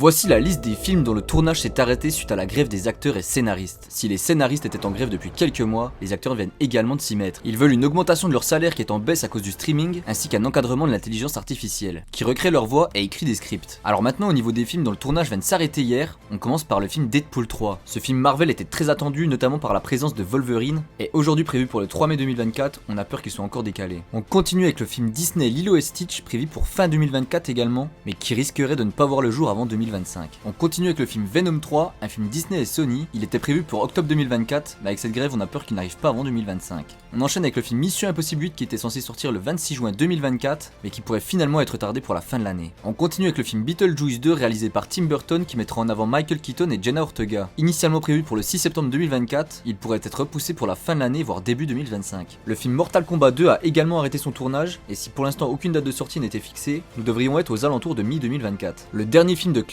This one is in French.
Voici la liste des films dont le tournage s'est arrêté suite à la grève des acteurs et scénaristes. Si les scénaristes étaient en grève depuis quelques mois, les acteurs viennent également de s'y mettre. Ils veulent une augmentation de leur salaire qui est en baisse à cause du streaming, ainsi qu'un encadrement de l'intelligence artificielle, qui recrée leur voix et écrit des scripts. Alors maintenant au niveau des films dont le tournage vient de s'arrêter hier, on commence par le film Deadpool 3. Ce film Marvel était très attendu, notamment par la présence de Wolverine, et aujourd'hui prévu pour le 3 mai 2024, on a peur qu'il soit encore décalé. On continue avec le film Disney Lilo et Stitch, prévu pour fin 2024 également, mais qui risquerait de ne pas voir le jour avant 2025. On continue avec le film Venom 3, un film Disney et Sony. Il était prévu pour octobre 2024, mais avec cette grève on a peur qu'il n'arrive pas avant 2025. On enchaîne avec le film Mission Impossible 8 qui était censé sortir le 26 juin 2024, mais qui pourrait finalement être retardé pour la fin de l'année. On continue avec le film Beetlejuice 2 réalisé par Tim Burton qui mettra en avant Michael Keaton et Jenna Ortega. Initialement prévu pour le 6 septembre 2024, il pourrait être repoussé pour la fin de l'année voire début 2025. Le film Mortal Kombat 2 a également arrêté son tournage, et si pour l'instant aucune date de sortie n'était fixée, nous devrions être aux alentours de mi-2024. Le dernier film de Clint